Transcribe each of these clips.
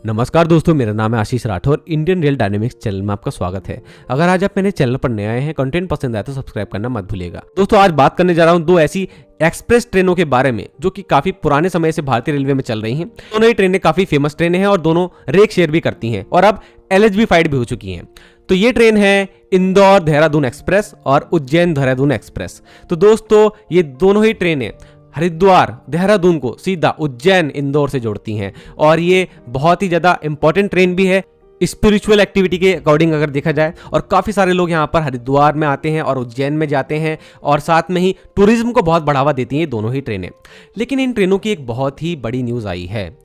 नमस्कार दोस्तों, मेरा नाम है Ashish Rathore. Indian Rail Dynamics channel में आपका स्वागत है। अगर आज आप मेरे चैनल पर नए आए हैं, कंटेंट पसंद आया तो सब्सक्राइब करना मत भूलिएगा। दोस्तों, आज बात करने जा रहा हूं दो ऐसी एक्सप्रेस ट्रेनों के बारे में जो कि काफी पुराने समय से भारतीय रेलवे में चल रही हैं। दोनों ही ट्रेनें काफी फेमस ट्रेनें हैं और दोनों रेक शेयर भी करती हैं और अब LHB-फाइड भी हो चुकी हैं। तो ये ट्रेन है इंदौर देहरादून एक्सप्रेस और उज्जैन देहरादून एक्सप्रेस। तो दोस्तों, ये दोनों ही ट्रेनें हरिद्वार देहरादून को सीधा उज्जैन इंदौर से जोड़ती हैं और ये बहुत ही ज़्यादा इंपॉर्टेंट ट्रेन भी है स्पिरिचुअल एक्टिविटी के अकॉर्डिंग अगर देखा जाए। और काफ़ी सारे लोग यहाँ पर हरिद्वार में आते हैं और उज्जैन में जाते हैं और साथ में ही टूरिज्म को बहुत बढ़ावा देती हैं दोनों ही ट्रेनें। लेकिन इन ट्रेनों की एक बहुत ही बड़ी न्यूज़ आई है।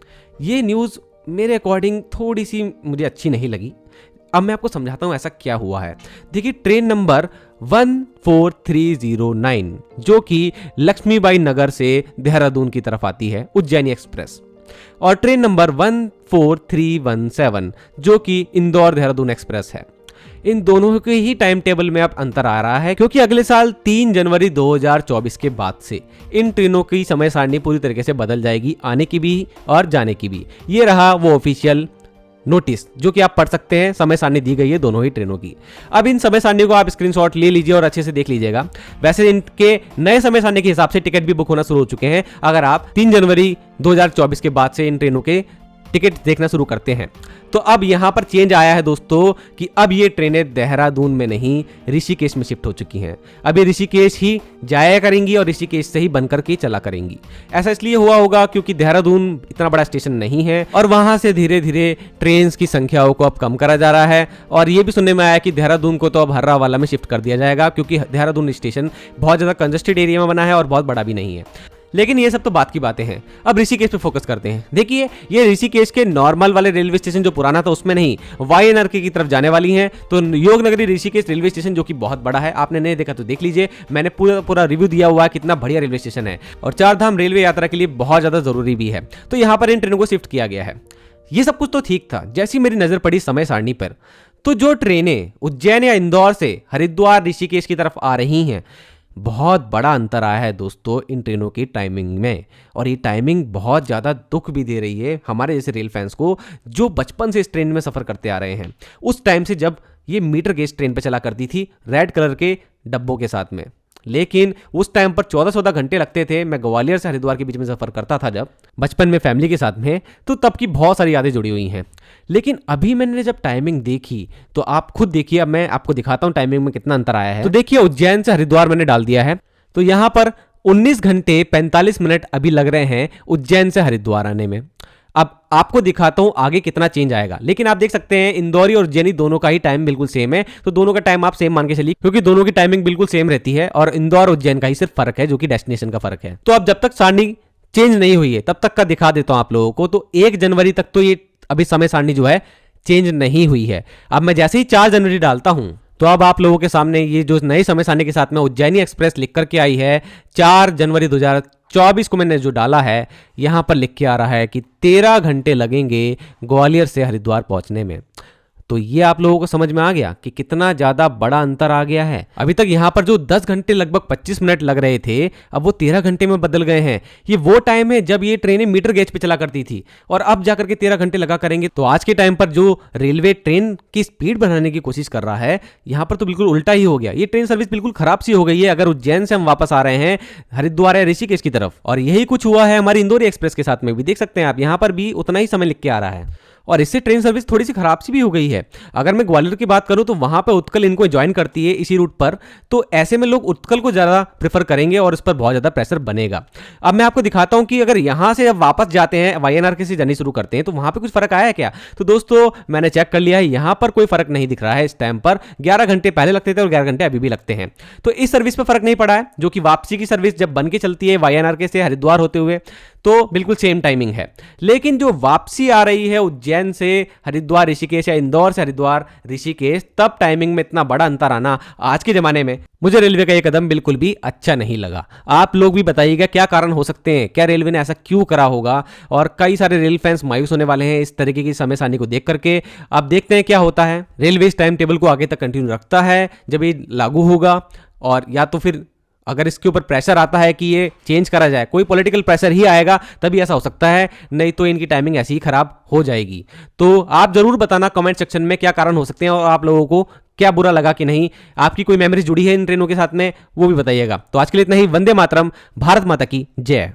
ये न्यूज़ मेरे अकॉर्डिंग थोड़ी सी मुझे अच्छी नहीं लगी। अब मैं आपको समझाता हूं ऐसा क्या हुआ है। देखिए, ट्रेन नंबर 14309 जो कि लक्ष्मीबाई नगर से देहरादून की तरफ आती है, उज्जैनी एक्सप्रेस, और ट्रेन नंबर 14317 जो कि इंदौर देहरादून एक्सप्रेस है। इन दोनों के ही टाइम टेबल में अब अंतर आ रहा है क्योंकि अगले साल 3 जनवरी 2024 के बाद से इन ट्रेनों की समय सारणी पूरी तरीके से बदल जाएगी, आने की भी और जाने की भी। ये रहा वो ऑफिशियल नोटिस जो कि आप पढ़ सकते हैं। समय सारणी दी गई है दोनों ही ट्रेनों की। अब इन समय सारणी को आप स्क्रीनशॉट ले लीजिए और अच्छे से देख लीजिएगा। वैसे इनके नए समय सारणी के हिसाब से टिकट भी बुक होना शुरू हो चुके हैं अगर आप 3 जनवरी 2024 के बाद से इन ट्रेनों के टिकट देखना शुरू करते हैं। तो अब यहां पर चेंज आया है दोस्तों कि अब ये ट्रेनें देहरादून में नहीं ऋषिकेश में शिफ्ट हो चुकी हैं। अब ये ऋषिकेश ही जाया करेंगी और ऋषिकेश से ही बनकर के चला करेंगी। ऐसा इसलिए हुआ होगा क्योंकि देहरादून इतना बड़ा स्टेशन नहीं है और वहां से धीरे धीरे ट्रेन की संख्याओं को अब कम करा जा रहा है। और ये भी सुनने में आया कि देहरादून को तो अब हर्रावाला में शिफ्ट कर दिया जाएगा क्योंकि देहरादून स्टेशन बहुत ज्यादा कंजस्टेड एरिया में बना है और बहुत बड़ा भी नहीं है। लेकिन ये सब तो बात की बातें हैं। अब ऋषिकेश पे फोकस करते हैं। देखिए, ये ऋषिकेश के नॉर्मल वाले रेलवे स्टेशन जो पुराना था उसमें नहीं, YNRK की तरफ जाने वाली हैं। तो योगनगरी ऋषिकेश रेलवे स्टेशन जो कि बहुत बड़ा है, आपने नहीं देखा तो देख लीजिए, मैंने पूरा रिव्यू दिया हुआ है कितना बढ़िया रेलवे स्टेशन है और चारधाम रेलवे यात्रा के लिए बहुत ज्यादा जरूरी भी है। तो यहाँ पर इन ट्रेनों को शिफ्ट किया गया है। ये सब कुछ तो ठीक था। जैसी मेरी नजर पड़ी समय सारणी पर, तो जो ट्रेनें उज्जैन या इंदौर से हरिद्वार ऋषिकेश की तरफ आ रही हैं, बहुत बड़ा अंतर आया है दोस्तों इन ट्रेनों की टाइमिंग में। और ये टाइमिंग बहुत ज़्यादा दुख भी दे रही है हमारे जैसे रेल फैंस को जो बचपन से इस ट्रेन में सफ़र करते आ रहे हैं, उस टाइम से जब ये मीटर गेज ट्रेन पे चला करती थी रेड कलर के डब्बों के साथ में। लेकिन उस टाइम पर 14-14 घंटे लगते थे। मैं ग्वालियर से हरिद्वार के बीच में सफ़र करता था जब बचपन में फैमिली के साथ में, तो तब की बहुत सारी यादें जुड़ी हुई हैं। लेकिन अभी मैंने जब टाइमिंग देखी तो आप खुद देखिए, अब मैं आपको दिखाता हूं टाइमिंग में कितना अंतर आया है। तो देखिए, उज्जैन से हरिद्वार मैंने डाल दिया है, तो यहां पर 19 घंटे 45 मिनट अभी लग रहे हैं उज्जैन से हरिद्वार आने में। अब आपको दिखाता हूं आगे कितना चेंज आएगा। लेकिन आप देख सकते हैं इंदौरी और उज्जैनी दोनों का ही टाइम बिल्कुल सेम है, तो दोनों का टाइम आप सेम मान के चलिए क्योंकि दोनों की टाइमिंग बिल्कुल सेम रहती है और इंदौर उज्जैन का ही सिर्फ फर्क है जो कि डेस्टिनेशन का फर्क है। तो अब जब तक सारणी चेंज नहीं हुई है तब तक का दिखा देता हूं आप लोगों को। तो 1 जनवरी तक तो ये अभी समय सारणी जो है चेंज नहीं हुई है। अब मैं जैसे ही 4 जनवरी डालता हूं तो अब आप लोगों के सामने ये जो नई समय सारणी के साथ में उज्जैनी एक्सप्रेस लिख करके आई है 4 जनवरी 2024 को मैंने जो डाला है, यहां पर लिख के आ रहा है कि 13 घंटे लगेंगे ग्वालियर से हरिद्वार पहुंचने में। तो ये आप लोगों को समझ में आ गया कि कितना ज्यादा बड़ा अंतर आ गया है। अभी तक यहां पर जो 10 घंटे लगभग 25 मिनट लग रहे थे, अब वो 13 घंटे में बदल गए हैं। ये वो टाइम है जब ये ट्रेनें मीटर गेज पे चला करती थी और अब जाकर के 13 घंटे लगा करेंगे। तो आज के टाइम पर जो रेलवे ट्रेन की स्पीड बढ़ाने की कोशिश कर रहा है, यहां पर तो बिल्कुल उल्टा ही हो गया। ये ट्रेन सर्विस बिल्कुल खराब सी हो गई है अगर उज्जैन से हम वापस आ रहे हैं हरिद्वार या ऋषिकेश की तरफ। और यही कुछ हुआ है हमारी इंदौरी एक्सप्रेस के साथ में भी। देख सकते हैं आप, यहां पर भी उतना ही समय लिख के आ रहा है और इससे ट्रेन सर्विस थोड़ी सी खराब सी भी हो गई है। अगर मैं ग्वालियर की बात करूं तो वहां पे उत्कल इनको ज्वाइन करती है इसी रूट पर, तो ऐसे में लोग उत्कल को ज़्यादा प्रेफर करेंगे और इस पर बहुत ज़्यादा प्रेशर बनेगा। अब मैं आपको दिखाता हूं कि अगर यहां से जब वापस जाते हैं YNRK से जानी शुरू करते हैं तो वहां पर कुछ फर्क आया है क्या। तो दोस्तों, मैंने चेक कर लिया है, यहां पर कोई फर्क नहीं दिख रहा है। इस टाइम पर 11 घंटे पहले लगते थे और 11 घंटे अभी भी लगते हैं। तो इस सर्विस पर फर्क नहीं पड़ा है, जो कि वापसी की सर्विस जब बन के चलती है YNRK से हरिद्वार होते हुए तो बिल्कुल सेम टाइमिंग है। लेकिन जो वापसी आ रही है उज्जैन से हरिद्वार ऋषिकेश या इंदौर से हरिद्वार ऋषिकेश, तब टाइमिंग में इतना बड़ा अंतर आना आज के जमाने में मुझे रेलवे का ये कदम बिल्कुल भी अच्छा नहीं लगा। आप लोग भी बताइएगा क्या कारण हो सकते हैं, क्या रेलवे ने ऐसा क्यों करा होगा। और कई सारे रेल फैंस मायूस होने वाले हैं इस तरीके की समय सारणी को देख करके। अब देखते हैं क्या होता है। रेलवे इस टाइम टेबल को आगे तक कंटिन्यू रखता है जब ये लागू होगा, और या तो फिर अगर इसके ऊपर प्रेशर आता है कि ये चेंज करा जाए, कोई पॉलिटिकल प्रेशर ही आएगा तभी ऐसा हो सकता है, नहीं तो इनकी टाइमिंग ऐसी ही खराब हो जाएगी। तो आप जरूर बताना कमेंट सेक्शन में क्या कारण हो सकते हैं और आप लोगों को क्या बुरा लगा कि नहीं, आपकी कोई मेमोरीज जुड़ी है इन ट्रेनों के साथ में, वो भी बताइएगा। तो आज के लिए इतना ही। वंदे मातरम, भारत माता की जय।